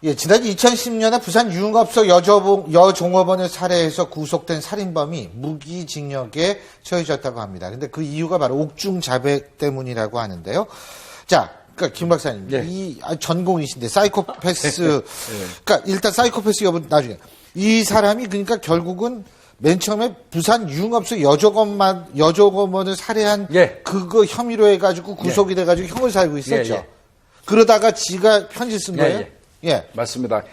예, 지난 2010년에 부산 유흥업소 여종업원을 살해해서 구속된 살인범이 무기징역에 처해졌다고 합니다. 근데 그 이유가 바로 옥중 자백 때문이라고 하는데요. 자, 그러니까 김 박사님, 네. 이 전공이신데 사이코패스, 그러니까 일단 사이코패스 여부 나중에 이 사람이 그러니까 결국은 맨 처음에 부산 유흥업소 여종업원을 살해한 예. 그거 혐의로 해가지고 구속이 돼가지고 형을 살고 있었죠. 예, 예. 그러다가 지가 편지 쓴 거예요? 예. 맞습니다.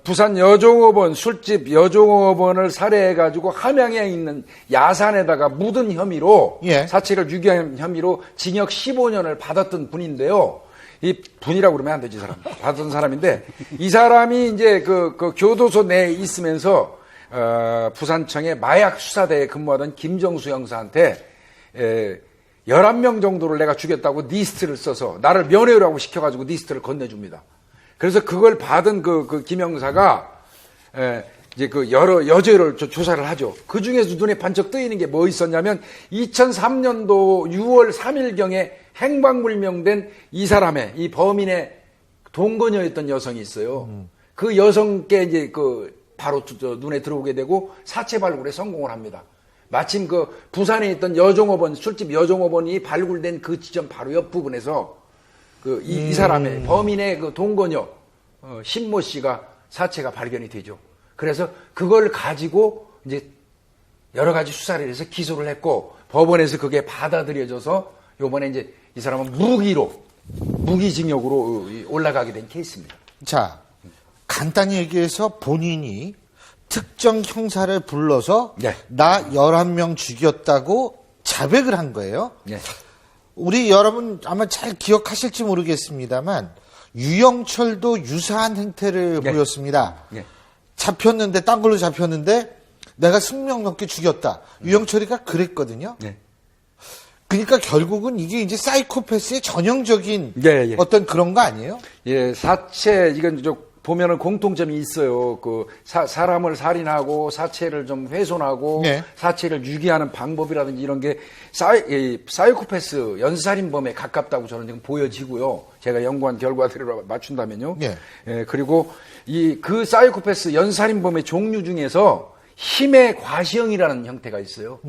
부산 여종업원, 술집 여종업원을 살해해가지고 함양에 있는 야산에다가 묻은 혐의로, 예. 사체를 유기한 혐의로 징역 15년을 받았던 분인데요. 이 분이라고 그러면 안 되지, 이 사람. 받은 사람인데, 이 사람이 이제 그 교도소 내에 있으면서, 부산청의 마약 수사대에 근무하던 김정수 형사한테, 11명 정도를 내가 죽였다고 리스트를 써서 나를 면회라고 시켜가지고 리스트를 건네줍니다. 그래서 그걸 받은 그 김형사가 이제 그 여러 여죄를 조사를 하죠. 그 중에서 눈에 반짝 뜨이는 게 뭐 있었냐면 2003년도 6월 3일경에 행방불명된 이 사람의 이 범인의 동거녀였던 여성이 있어요. 그 여성께 이제 바로 눈에 들어오게 되고 사체 발굴에 성공을 합니다. 마침 그 부산에 있던 여종업원, 술집 여종업원이 발굴된 그 지점 바로 옆 부분에서 이 사람의 범인의 그 동거녀 신모 씨가 사체가 발견이 되죠. 그래서 그걸 가지고 이제 여러 가지 수사를 해서 기소를 했고 법원에서 그게 받아들여져서 요번에 이제 이 사람은 무기징역으로 올라가게 된 케이스입니다. 자, 간단히 얘기해서 본인이 특정 형사를 불러서 네. 나 11명 죽였다고 자백을 한 거예요. 네. 우리 여러분 아마 잘 기억하실지 모르겠습니다만 유영철도 유사한 행태를 네. 보였습니다. 네. 잡혔는데 딴 걸로 잡혔는데 내가 승명 넘게 죽였다. 유영철이가 그랬거든요. 네. 그러니까 결국은 이게 이제 사이코패스의 전형적인 예. 어떤 그런 거 아니에요? 예, 사체 이건 보면은 공통점이 있어요. 사람을 살인하고 사체를 좀 훼손하고 네. 사체를 유기하는 방법이라든지 이런 게 사이코패스 연쇄살인범에 가깝다고 저는 지금 보여지고요. 제가 연구한 결과들을 맞춘다면요. 네. 예, 그리고 그 사이코패스 연쇄살인범의 종류 중에서 힘의 과시형이라는 형태가 있어요.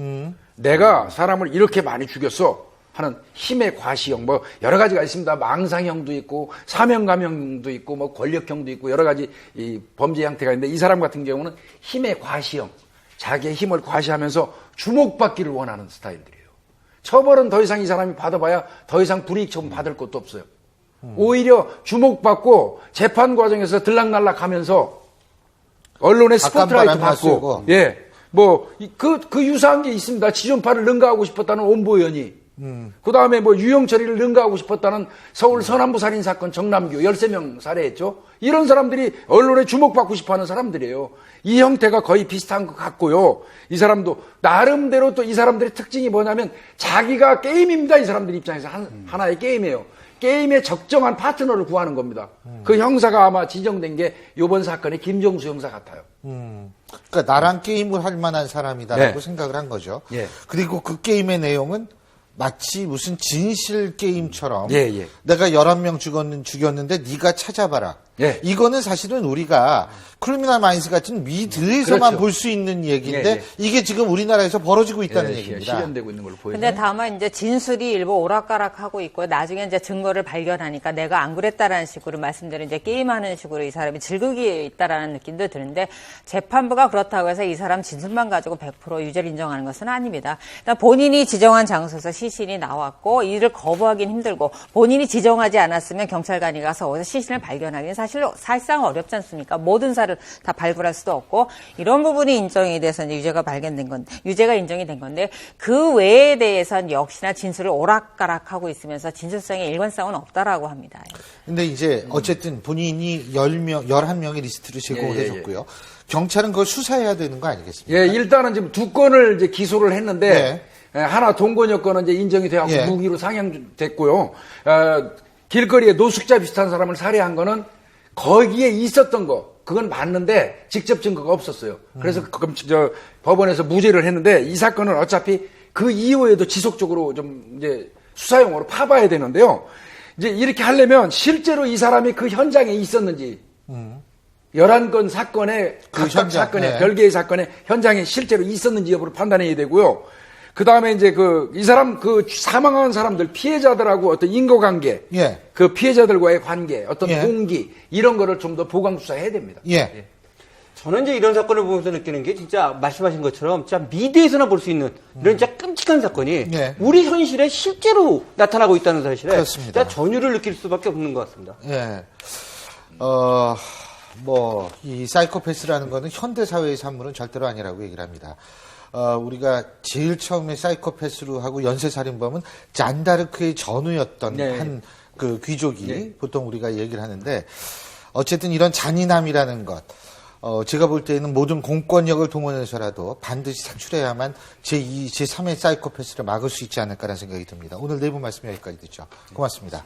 내가 사람을 이렇게 많이 죽였어 하는 힘의 과시형, 뭐 여러 가지가 있습니다. 망상형도 있고 사명감형도 있고 뭐 권력형도 있고 여러 가지 이 범죄 형태가 있는데 이 사람 같은 경우는 힘의 과시형, 자기의 힘을 과시하면서 주목받기를 원하는 스타일들이에요. 처벌은 더 이상 이 사람이 받아봐야 더 이상 불이익 처분 받을 것도 없어요. 오히려 주목받고 재판 과정에서 들락날락하면서 언론의 스포트라이트 받고, 예, 그 유사한 게 있습니다. 지존파를 능가하고 싶었다는 온보현이. 그 다음에 유영철이를 능가하고 싶었다는 서울 서남부 살인 사건 정남규 13명 살해했죠. 이런 사람들이 언론에 주목받고 싶어 하는 사람들이에요. 이 형태가 거의 비슷한 것 같고요. 이 사람도 나름대로 또 이 사람들의 특징이 뭐냐면 자기가 게임입니다. 이 사람들 입장에서 하나의 게임이에요. 게임에 적정한 파트너를 구하는 겁니다. 그 형사가 아마 지정된 게 이번 사건의 김정수 형사 같아요. 그러니까 나랑 게임을 할 만한 사람이다라고 네. 생각을 한 거죠. 예. 그리고 그 게임의 내용은 마치 무슨 진실 게임처럼 예. 내가 11명 죽였는데 네가 찾아봐라. 예. 이거는 사실은 우리가 크리미널 마인즈 같은 미드에서만 그렇죠. 볼 수 있는 얘기인데 예. 이게 지금 우리나라에서 벌어지고 있다는 얘기입니다. 실현되고 있는 걸로 보여요. 근데 다만 이제 진술이 일부 오락가락하고 있고 나중에 이제 증거를 발견하니까 내가 안 그랬다라는 식으로 말씀드린 이제 게임하는 식으로 이 사람이 즐기고 있다라는 느낌도 드는데 재판부가 그렇다고 해서 이 사람 진술만 가지고 100% 유죄를 인정하는 것은 아닙니다. 일단 본인이 지정한 장소에서 시신이 나왔고 이를 거부하기는 힘들고 본인이 지정하지 않았으면 경찰관이 가서 어디서 시신을 발견하기는 사실상 어렵지 않습니까? 모든 사를 다 발굴할 수도 없고 이런 부분이 인정이 돼서 이제 유죄가 인정이 된 건데 그 외에 대해서는 역시나 진술을 오락가락하고 있으면서 진술성의 일관성은 없다라고 합니다. 근데 이제 어쨌든 본인이 11명의 리스트를 제공을 해줬고요. 경찰은 그걸 수사해야 되는 거 아니겠습니까? 예, 일단은 지금 2건을 이제 기소를 했는데 네. 하나 동거녀 건은 이제 인정이 되었고 예. 무기로 상향됐고요. 길거리에 노숙자 비슷한 사람을 살해한 거는 거기에 있었던 거 그건 맞는데 직접 증거가 없었어요. 그래서 법원에서 무죄를 했는데 이 사건은 어차피 그 이후에도 지속적으로 좀 이제 수사용으로 파봐야 되는데요. 이제 이렇게 하려면 실제로 이 사람이 그 현장에 있었는지 11건 사건에 그 각각 현장, 사건에 네. 별개의 사건에 현장에 실제로 있었는지 여부를 판단해야 되고요. 그 다음에 이제 이 사람 사망한 사람들 피해자들하고 어떤 인과관계, 예. 그 피해자들과의 관계, 어떤 예. 동기 이런 거를 좀 더 보강 수사해야 됩니다. 예. 저는 이제 이런 사건을 보면서 느끼는 게 진짜 말씀하신 것처럼 진짜 미디어에서나 볼 수 있는 이런 진짜 끔찍한 사건이 네. 우리 현실에 실제로 나타나고 있다는 사실에 그렇습니다. 진짜 전율을 느낄 수밖에 없는 것 같습니다. 예. 이 사이코패스라는 거는 현대사회의 산물은 절대로 아니라고 얘기를 합니다. 우리가 제일 처음에 사이코패스로 하고 연쇄살인범은 잔다르크의 전우였던 네. 한 그 귀족이 보통 우리가 얘기를 하는데 어쨌든 이런 잔인함이라는 것, 제가 볼 때는 모든 공권력을 동원해서라도 반드시 산출해야만 제2, 제3의 사이코패스를 막을 수 있지 않을까라는 생각이 듭니다. 오늘 네 분 말씀 여기까지 듣죠. 고맙습니다.